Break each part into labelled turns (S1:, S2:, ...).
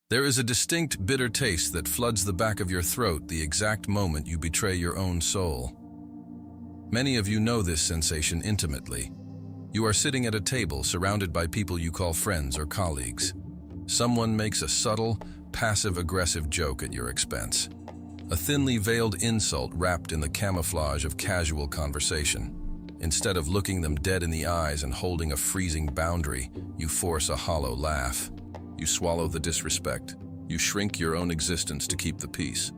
S1: There is a distinct bitter taste that floods the back of your throat the exact moment you betray your own soul. Many of you know this sensation intimately. You are sitting at a table surrounded by people you call friends or colleagues. Someone makes a subtle, passive-aggressive joke at your expense. A thinly veiled insult wrapped in the camouflage of casual conversation. Instead of looking them dead in the eyes and holding a freezing boundary, you force a hollow laugh. You swallow the disrespect. You shrink your own existence to keep the peace.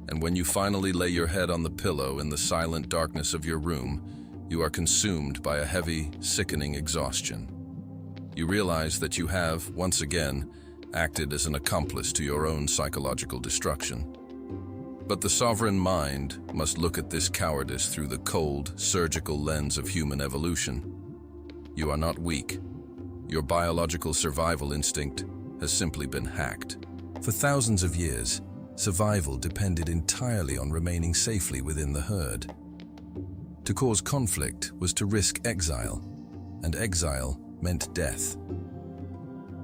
S1: And when you finally lay your head on the pillow in the silent darkness of your room, you are consumed by a heavy, sickening exhaustion. You realize that you have, once again, acted as an accomplice to your own psychological destruction. But the sovereign mind must look at this cowardice through the cold, surgical lens of human evolution. You are not weak. Your biological survival instinct has simply been hacked. For thousands of years, survival depended entirely on remaining safely within the herd. To cause conflict was to risk exile, and exile meant death.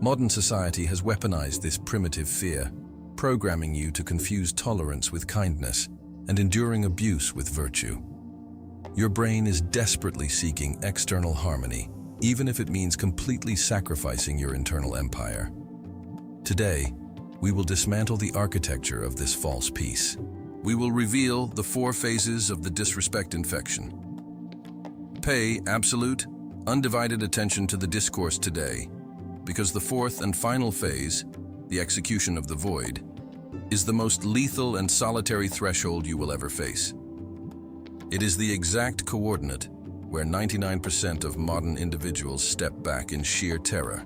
S1: Modern society has weaponized this primitive fear, programming you to confuse tolerance with kindness and enduring abuse with virtue. Your brain is desperately seeking external harmony, even if it means completely sacrificing your internal empire. Today, we will dismantle the architecture of this false peace. We will reveal the 4 phases of the disrespect infection. Pay absolute, undivided attention to the discourse today, because the 4th and final phase, the execution of the void, is the most lethal and solitary threshold you will ever face. It is the exact coordinate where 99% of modern individuals step back in sheer terror,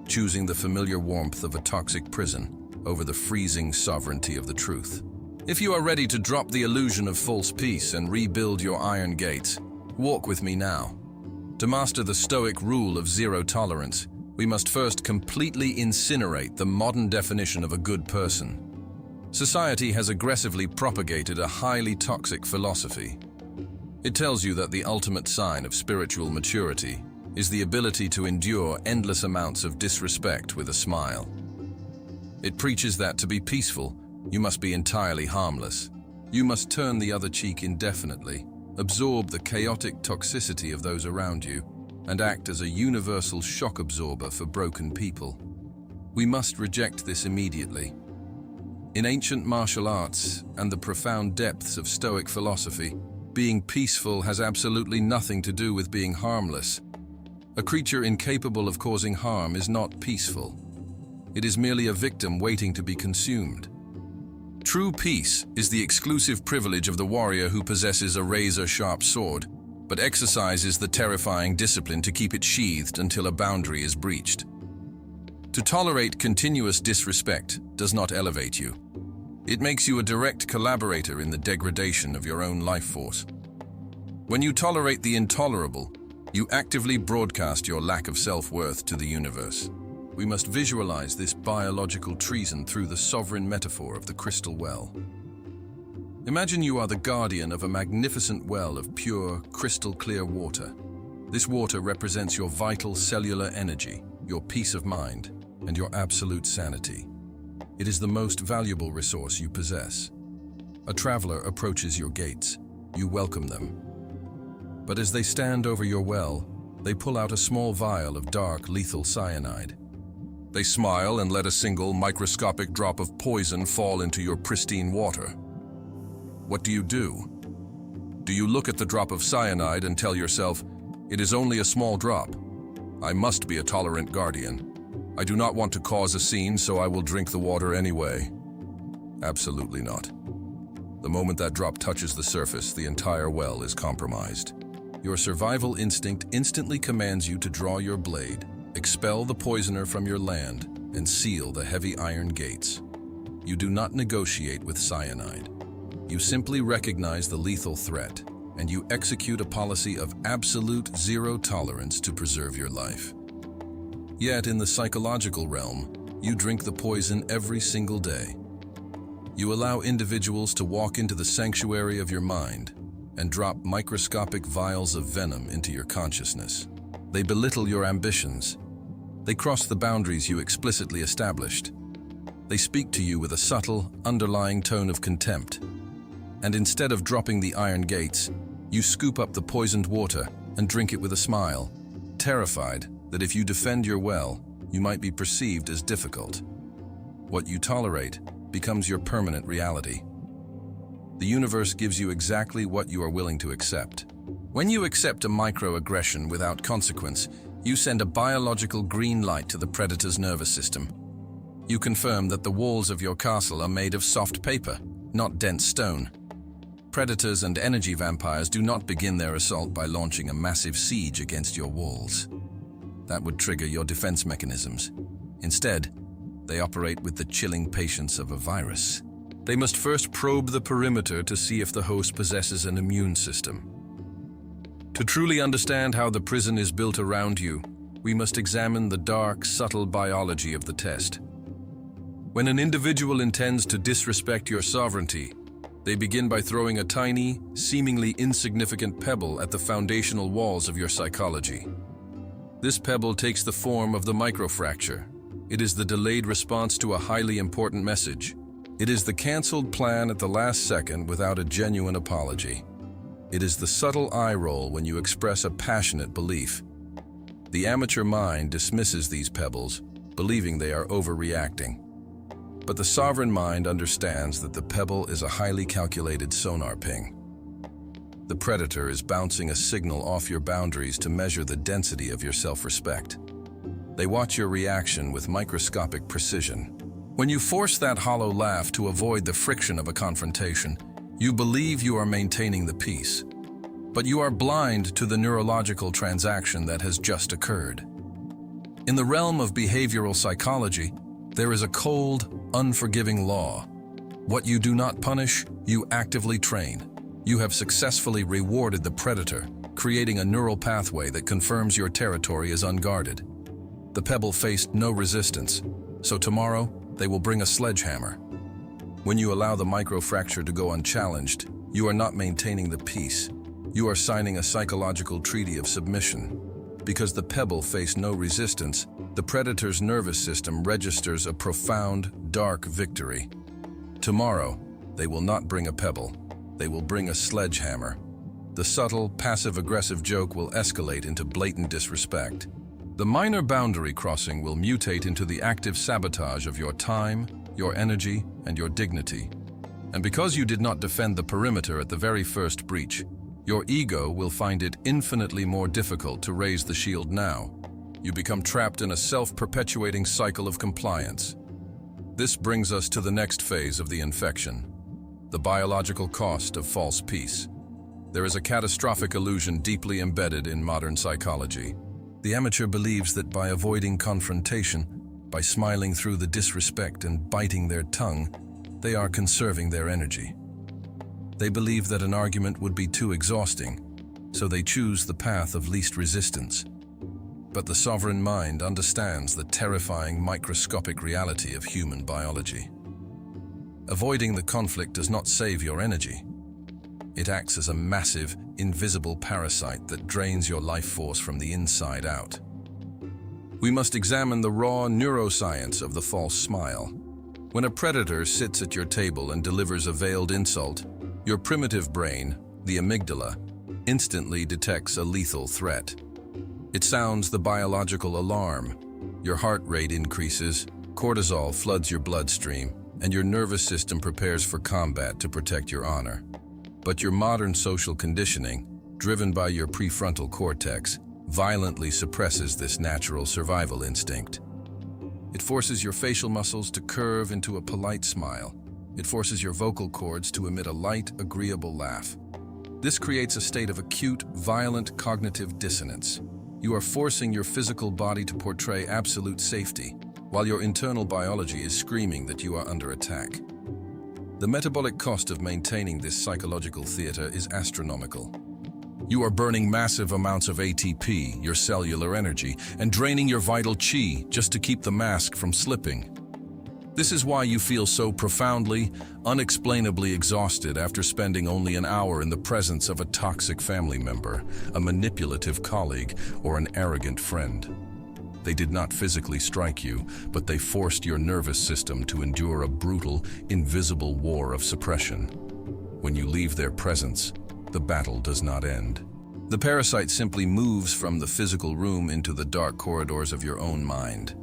S1: choosing the familiar warmth of a toxic prison over the freezing sovereignty of the truth. If you are ready to drop the illusion of false peace and rebuild your iron gates, walk with me now. To master the Stoic rule of zero tolerance, we must first completely incinerate the modern definition of a good person. Society has aggressively propagated a highly toxic philosophy. It tells you that the ultimate sign of spiritual maturity is the ability to endure endless amounts of disrespect with a smile. It preaches that to be peaceful, you must be entirely harmless. You must turn the other cheek indefinitely, absorb the chaotic toxicity of those around you, and act as a universal shock absorber for broken people. We must reject this immediately. In ancient martial arts and the profound depths of Stoic philosophy, being peaceful has absolutely nothing to do with being harmless. A creature incapable of causing harm is not peaceful. It is merely a victim waiting to be consumed. True peace is the exclusive privilege of the warrior who possesses a razor-sharp sword, but exercises the terrifying discipline to keep it sheathed until a boundary is breached. To tolerate continuous disrespect does not elevate you. It makes you a direct collaborator in the degradation of your own life force. When you tolerate the intolerable, you actively broadcast your lack of self-worth to the universe. We must visualize this biological treason through the sovereign metaphor of the crystal well. Imagine you are the guardian of a magnificent well of pure, crystal-clear water. This water represents your vital cellular energy, your peace of mind, and your absolute sanity. It is the most valuable resource you possess. A traveler approaches your gates. You welcome them. But as they stand over your well, they pull out a small vial of dark, lethal cyanide. They smile and let a single microscopic drop of poison fall into your pristine water. What do? Do you look at the drop of cyanide and tell yourself, "It is only a small drop. I must be a tolerant guardian. I do not want to cause a scene, so I will drink the water anyway"? Absolutely not. The moment that drop touches the surface, the entire well is compromised. Your survival instinct instantly commands you to draw your blade, expel the poisoner from your land, and seal the heavy iron gates. You do not negotiate with cyanide. You simply recognize the lethal threat, and you execute a policy of absolute zero tolerance to preserve your life. Yet in the psychological realm, you drink the poison every single day. You allow individuals to walk into the sanctuary of your mind and drop microscopic vials of venom into your consciousness. They belittle your ambitions. They cross the boundaries you explicitly established. They speak to you with a subtle, underlying tone of contempt. And instead of dropping the iron gates, you scoop up the poisoned water and drink it with a smile, terrified that if you defend your well, you might be perceived as difficult. What you tolerate becomes your permanent reality. The universe gives you exactly what you are willing to accept. When you accept a microaggression without consequence, you send a biological green light to the predator's nervous system. You confirm that the walls of your castle are made of soft paper, not dense stone. Predators and energy vampires do not begin their assault by launching a massive siege against your walls. That would trigger your defense mechanisms. Instead, they operate with the chilling patience of a virus. They must first probe the perimeter to see if the host possesses an immune system. To truly understand how the prison is built around you, we must examine the dark, subtle biology of the test. When an individual intends to disrespect your sovereignty, they begin by throwing a tiny, seemingly insignificant pebble at the foundational walls of your psychology. This pebble takes the form of the microfracture. It is the delayed response to a highly important message. It is the canceled plan at the last second without a genuine apology. It is the subtle eye roll when you express a passionate belief. The amateur mind dismisses these pebbles, believing they are overreacting. But the sovereign mind understands that the pebble is a highly calculated sonar ping. The predator is bouncing a signal off your boundaries to measure the density of your self-respect. They watch your reaction with microscopic precision. When you force that hollow laugh to avoid the friction of a confrontation, you believe you are maintaining the peace. But you are blind to the neurological transaction that has just occurred. In the realm of behavioral psychology, there is a cold, unforgiving law. What you do not punish, you actively train. You have successfully rewarded the predator, creating a neural pathway that confirms your territory is unguarded. The pebble faced no resistance, so tomorrow they will bring a sledgehammer. When you allow the microfracture to go unchallenged, you are not maintaining the peace. You are signing a psychological treaty of submission. Because the pebble faced no resistance, the predator's nervous system registers a profound, dark victory. Tomorrow, they will not bring a pebble. They will bring a sledgehammer. The subtle, passive-aggressive joke will escalate into blatant disrespect. The minor boundary crossing will mutate into the active sabotage of your time, your energy, and your dignity. And because you did not defend the perimeter at the very first breach, your ego will find it infinitely more difficult to raise the shield now. You become trapped in a self-perpetuating cycle of compliance. This brings us to the next phase of the infection, the biological cost of false peace. There is a catastrophic illusion deeply embedded in modern psychology. The amateur believes that by avoiding confrontation, by smiling through the disrespect and biting their tongue, they are conserving their energy. They believe that an argument would be too exhausting, so they choose the path of least resistance. But the sovereign mind understands the terrifying microscopic reality of human biology. Avoiding the conflict does not save your energy. It acts as a massive, invisible parasite that drains your life force from the inside out. We must examine the raw neuroscience of the false smile. When a predator sits at your table and delivers a veiled insult, your primitive brain, the amygdala, instantly detects a lethal threat. It sounds the biological alarm. Your heart rate increases, cortisol floods your bloodstream, and your nervous system prepares for combat to protect your honor. But your modern social conditioning, driven by your prefrontal cortex, violently suppresses this natural survival instinct. It forces your facial muscles to curve into a polite smile. It forces your vocal cords to emit a light, agreeable laugh. This creates a state of acute, violent cognitive dissonance. You are forcing your physical body to portray absolute safety, while your internal biology is screaming that you are under attack. The metabolic cost of maintaining this psychological theater is astronomical. You are burning massive amounts of ATP, your cellular energy, and draining your vital chi just to keep the mask from slipping. This is why you feel so profoundly, unexplainably exhausted after spending only an hour in the presence of a toxic family member, a manipulative colleague, or an arrogant friend. They did not physically strike you, but they forced your nervous system to endure a brutal, invisible war of suppression. When you leave their presence, the battle does not end. The parasite simply moves from the physical room into the dark corridors of your own mind.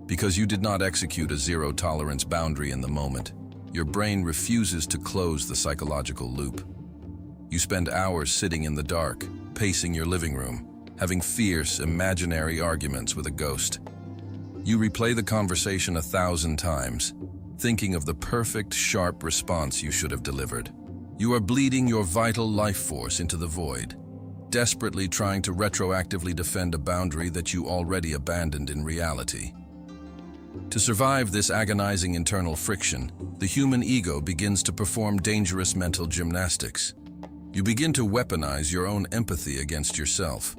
S1: Because you did not execute a zero-tolerance boundary in the moment, your brain refuses to close the psychological loop. You spend hours sitting in the dark, pacing your living room, having fierce, imaginary arguments with a ghost. You replay the conversation 1,000 times, thinking of the perfect, sharp response you should have delivered. You are bleeding your vital life force into the void, desperately trying to retroactively defend a boundary that you already abandoned in reality. To survive this agonizing internal friction, the human ego begins to perform dangerous mental gymnastics. You begin to weaponize your own empathy against yourself.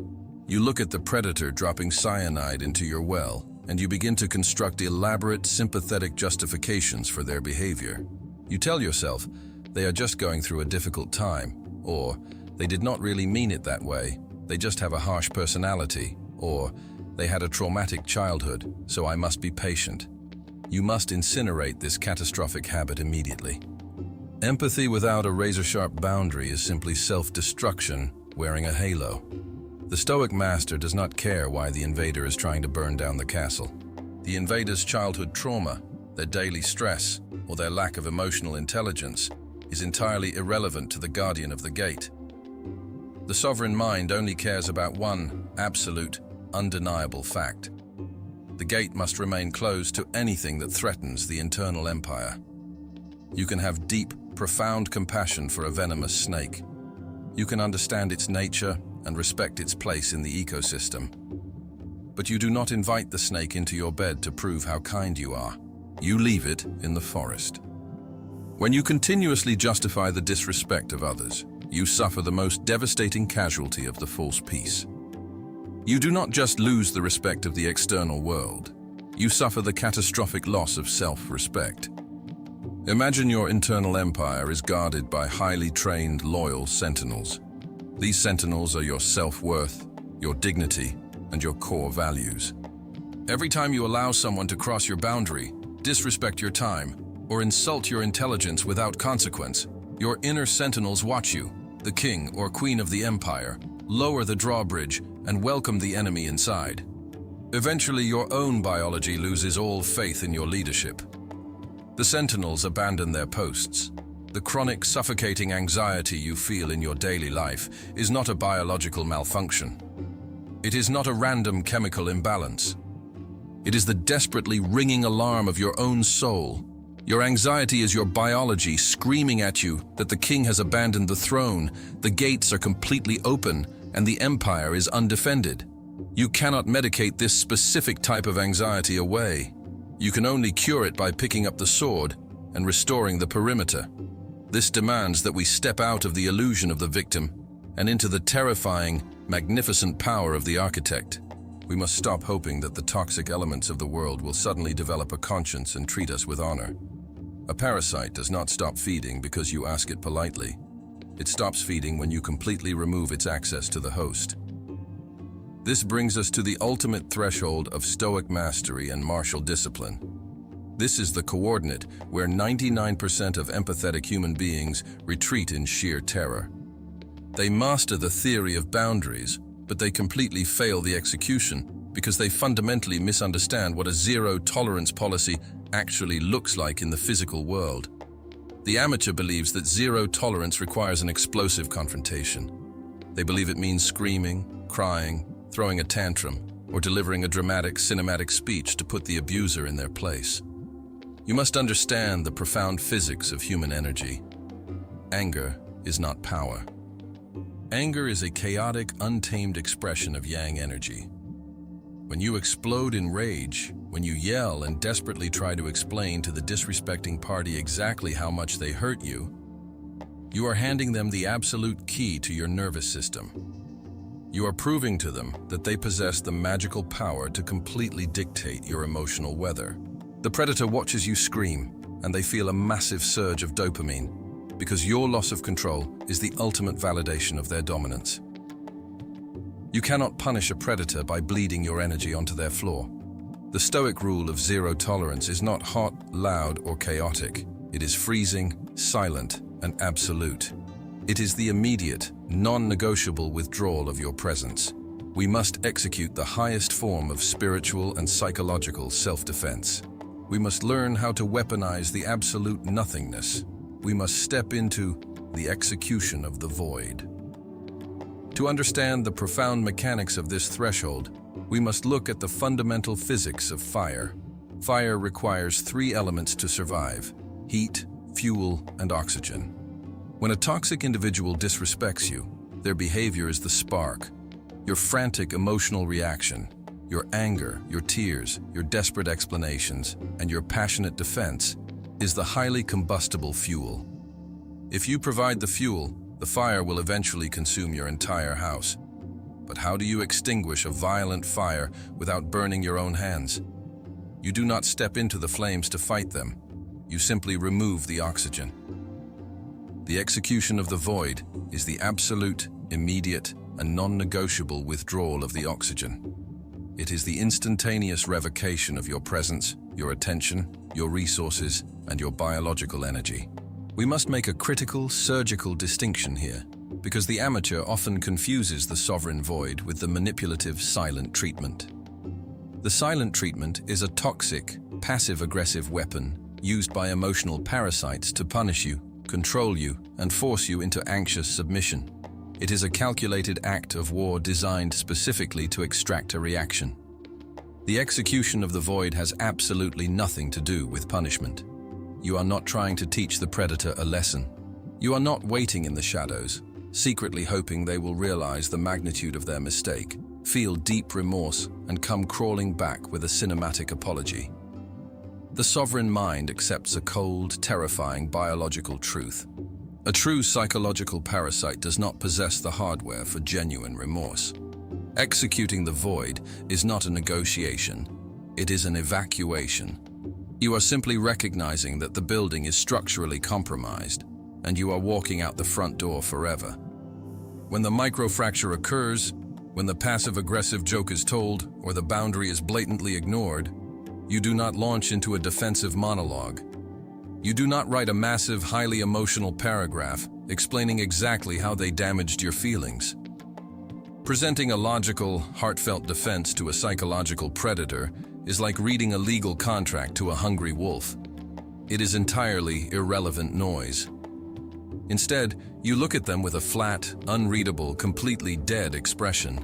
S1: You look at the predator dropping cyanide into your well, and you begin to construct elaborate, sympathetic justifications for their behavior. You tell yourself, they are just going through a difficult time, or they did not really mean it that way, they just have a harsh personality, or they had a traumatic childhood, so I must be patient. You must incinerate this catastrophic habit immediately. Empathy without a razor-sharp boundary is simply self-destruction wearing a halo. The Stoic master does not care why the invader is trying to burn down the castle. The invader's childhood trauma, their daily stress, or their lack of emotional intelligence is entirely irrelevant to the guardian of the gate. The sovereign mind only cares about one absolute, undeniable fact. The gate must remain closed to anything that threatens the internal empire. You can have deep, profound compassion for a venomous snake. You can understand its nature and respect its place in the ecosystem. But you do not invite the snake into your bed to prove how kind you are. You leave it in the forest. When you continuously justify the disrespect of others, you suffer the most devastating casualty of the false peace. You do not just lose the respect of the external world, you suffer the catastrophic loss of self-respect. Imagine your internal empire is guarded by highly trained, loyal sentinels. These sentinels are your self-worth, your dignity, and your core values. Every time you allow someone to cross your boundary, disrespect your time, or insult your intelligence without consequence, your inner sentinels watch you, the king or queen of the empire, lower the drawbridge and welcome the enemy inside. Eventually, your own biology loses all faith in your leadership. The sentinels abandon their posts. The chronic, suffocating anxiety you feel in your daily life is not a biological malfunction. It is not a random chemical imbalance. It is the desperately ringing alarm of your own soul. Your anxiety is your biology screaming at you that the king has abandoned the throne, the gates are completely open, and the empire is undefended. You cannot medicate this specific type of anxiety away. You can only cure it by picking up the sword and restoring the perimeter. This demands that we step out of the illusion of the victim and into the terrifying, magnificent power of the architect. We must stop hoping that the toxic elements of the world will suddenly develop a conscience and treat us with honor. A parasite does not stop feeding because you ask it politely. It stops feeding when you completely remove its access to the host. This brings us to the ultimate threshold of Stoic mastery and martial discipline. This is the coordinate where 99% of empathetic human beings retreat in sheer terror. They master the theory of boundaries, but they completely fail the execution because they fundamentally misunderstand what a zero-tolerance policy actually looks like in the physical world. The amateur believes that zero tolerance requires an explosive confrontation. They believe it means screaming, crying, throwing a tantrum, or delivering a dramatic, cinematic speech to put the abuser in their place. You must understand the profound physics of human energy. Anger is not power. Anger is a chaotic, untamed expression of yang energy. When you explode in rage, when you yell and desperately try to explain to the disrespecting party exactly how much they hurt you, you are handing them the absolute key to your nervous system. You are proving to them that they possess the magical power to completely dictate your emotional weather. The predator watches you scream, and they feel a massive surge of dopamine, because your loss of control is the ultimate validation of their dominance. You cannot punish a predator by bleeding your energy onto their floor. The Stoic rule of zero tolerance is not hot, loud, or chaotic. It is freezing, silent, and absolute. It is the immediate, non-negotiable withdrawal of your presence. We must execute the highest form of spiritual and psychological self-defense. We must learn how to weaponize the absolute nothingness. We must step into the execution of the void. To understand the profound mechanics of this threshold, we must look at the fundamental physics of fire. Fire requires three elements to survive: heat, fuel, and oxygen. When a toxic individual disrespects you, their behavior is the spark. Your frantic emotional reaction, your anger, your tears, your desperate explanations, and your passionate defense is the highly combustible fuel. If you provide the fuel, the fire will eventually consume your entire house. But how do you extinguish a violent fire without burning your own hands? You do not step into the flames to fight them. You simply remove the oxygen. The execution of the void is the absolute, immediate, and non-negotiable withdrawal of the oxygen. It is the instantaneous revocation of your presence, your attention, your resources, and your biological energy. We must make a critical, surgical distinction here, because the amateur often confuses the sovereign void with the manipulative silent treatment. The silent treatment is a toxic, passive-aggressive weapon used by emotional parasites to punish you, control you, and force you into anxious submission. It is a calculated act of war designed specifically to extract a reaction. The execution of the void has absolutely nothing to do with punishment. You are not trying to teach the predator a lesson. You are not waiting in the shadows, secretly hoping they will realize the magnitude of their mistake, feel deep remorse, and come crawling back with a cinematic apology. The sovereign mind accepts a cold, terrifying biological truth. A true psychological parasite does not possess the hardware for genuine remorse. Executing the void is not a negotiation, it is an evacuation. You are simply recognizing that the building is structurally compromised, and you are walking out the front door forever. When the microfracture occurs, when the passive-aggressive joke is told, or the boundary is blatantly ignored, you do not launch into a defensive monologue. You do not write a massive, highly emotional paragraph explaining exactly how they damaged your feelings. Presenting a logical, heartfelt defense to a psychological predator is like reading a legal contract to a hungry wolf. It is entirely irrelevant noise. Instead, you look at them with a flat, unreadable, completely dead expression.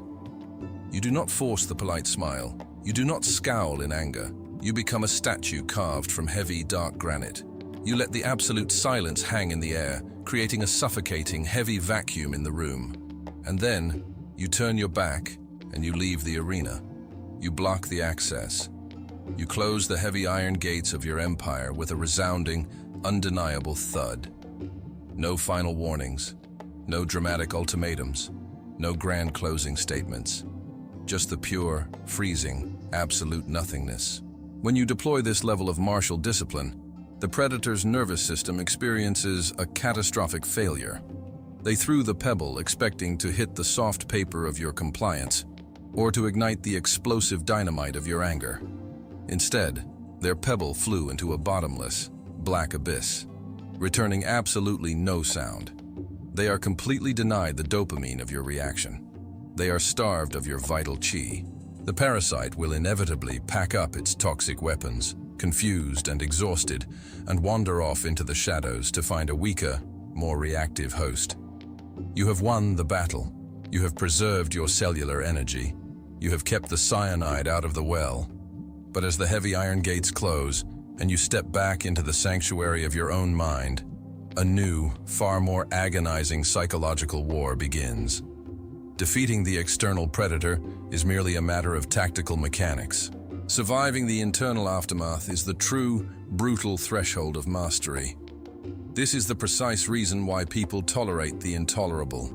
S1: You do not force the polite smile. You do not scowl in anger. You become a statue carved from heavy, dark granite. You let the absolute silence hang in the air, creating a suffocating, heavy vacuum in the room. And then, you turn your back and you leave the arena. You block the access. You close the heavy iron gates of your empire with a resounding, undeniable thud. No final warnings, no dramatic ultimatums, no grand closing statements. Just the pure, freezing, absolute nothingness. When you deploy this level of martial discipline, the predator's nervous system experiences a catastrophic failure. They threw the pebble expecting to hit the soft paper of your compliance, or to ignite the explosive dynamite of your anger. Instead, their pebble flew into a bottomless, black abyss, returning absolutely no sound. They are completely denied the dopamine of your reaction. They are starved of your vital chi. The parasite will inevitably pack up its toxic weapons, confused and exhausted, and wander off into the shadows to find a weaker, more reactive host. You have won the battle. You have preserved your cellular energy. You have kept the cyanide out of the well. But as the heavy iron gates close, and you step back into the sanctuary of your own mind, a new, far more agonizing psychological war begins. Defeating the external predator is merely a matter of tactical mechanics. Surviving the internal aftermath is the true, brutal threshold of mastery. This is the precise reason why people tolerate the intolerable.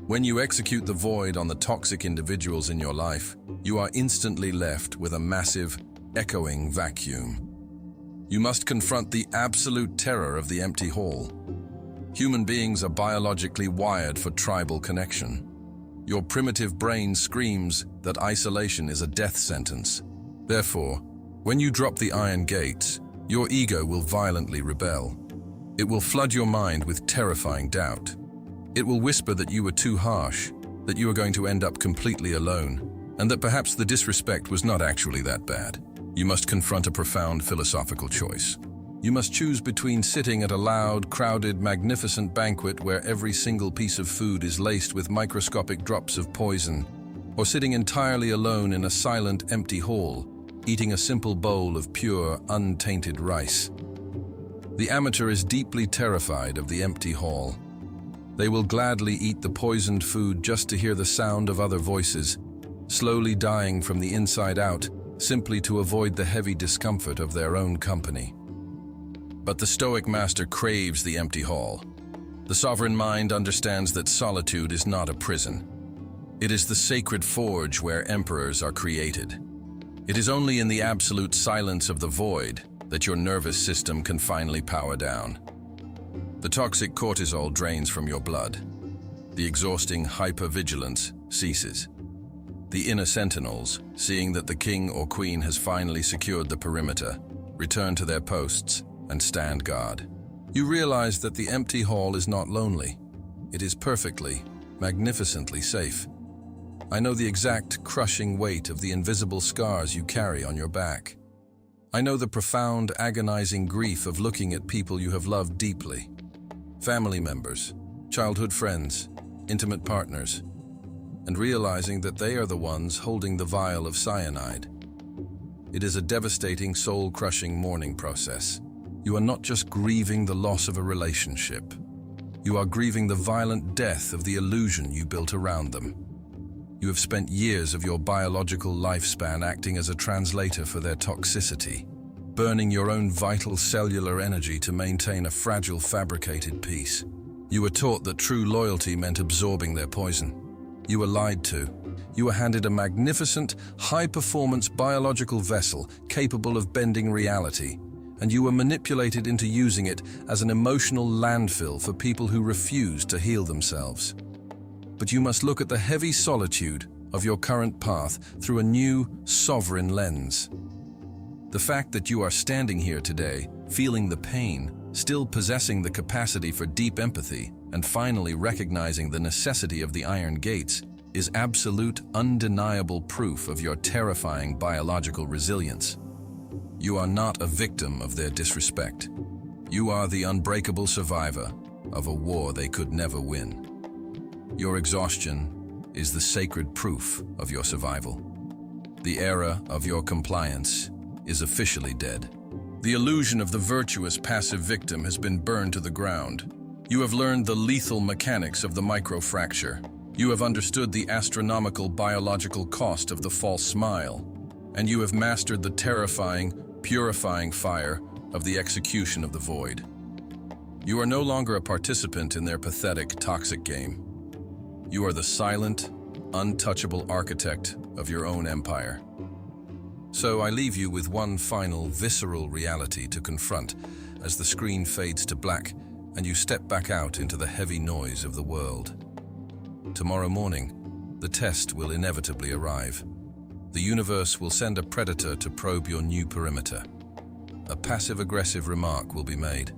S1: When you execute the void on the toxic individuals in your life, you are instantly left with a massive, echoing vacuum. You must confront the absolute terror of the empty hall. Human beings are biologically wired for tribal connection. Your primitive brain screams that isolation is a death sentence. Therefore, when you drop the iron gates, your ego will violently rebel. It will flood your mind with terrifying doubt. It will whisper that you were too harsh, that you are going to end up completely alone, and that perhaps the disrespect was not actually that bad. You must confront a profound philosophical choice. You must choose between sitting at a loud, crowded, magnificent banquet where every single piece of food is laced with microscopic drops of poison, or sitting entirely alone in a silent, empty hall, eating a simple bowl of pure, untainted rice. The amateur is deeply terrified of the empty hall. They will gladly eat the poisoned food just to hear the sound of other voices, slowly dying from the inside out, simply to avoid the heavy discomfort of their own company. But the Stoic master craves the empty hall. The sovereign mind understands that solitude is not a prison. It is the sacred forge where emperors are created. It is only in the absolute silence of the void that your nervous system can finally power down. The toxic cortisol drains from your blood. The exhausting hypervigilance ceases. The inner sentinels, seeing that the king or queen has finally secured the perimeter, return to their posts and stand guard. You realize that the empty hall is not lonely. It is perfectly, magnificently safe. I know the exact crushing weight of the invisible scars you carry on your back. I know the profound, agonizing grief of looking at people you have loved deeply. Family members, childhood friends, intimate partners, and realizing that they are the ones holding the vial of cyanide. It is a devastating, soul-crushing mourning process. You are not just grieving the loss of a relationship. You are grieving the violent death of the illusion you built around them. You have spent years of your biological lifespan acting as a translator for their toxicity, burning your own vital cellular energy to maintain a fragile, fabricated peace. You were taught that true loyalty meant absorbing their poison. You were lied to. You were handed a magnificent, high-performance biological vessel capable of bending reality, and you were manipulated into using it as an emotional landfill for people who refused to heal themselves. But you must look at the heavy solitude of your current path through a new, sovereign lens. The fact that you are standing here today, feeling the pain, still possessing the capacity for deep empathy, and finally recognizing the necessity of the iron gates, is absolute, undeniable proof of your terrifying biological resilience. You are not a victim of their disrespect. You are the unbreakable survivor of a war they could never win. Your exhaustion is the sacred proof of your survival. The era of your compliance is officially dead. The illusion of the virtuous passive victim has been burned to the ground. You have learned the lethal mechanics of the microfracture. You have understood the astronomical biological cost of the false smile, and you have mastered the terrifying, purifying fire of the execution of the void. You are no longer a participant in their pathetic, toxic game. You are the silent, untouchable architect of your own empire. So I leave you with one final, visceral reality to confront as the screen fades to black and you step back out into the heavy noise of the world. Tomorrow morning, the test will inevitably arrive. The universe will send a predator to probe your new perimeter. A passive-aggressive remark will be made.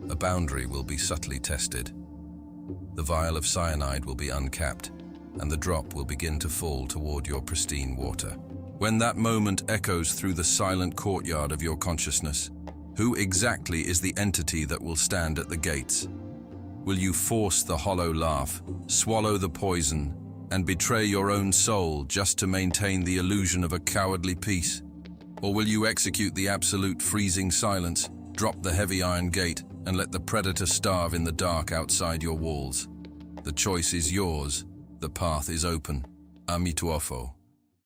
S1: A boundary will be subtly tested. The vial of cyanide will be uncapped, and the drop will begin to fall toward your pristine water. When that moment echoes through the silent courtyard of your consciousness, who exactly is the entity that will stand at the gates? Will you force the hollow laugh, swallow the poison, and betray your own soul just to maintain the illusion of a cowardly peace? Or will you execute the absolute freezing silence, drop the heavy iron gate, and let the predator starve in the dark outside your walls? The choice is yours. The path is open. Amituofo.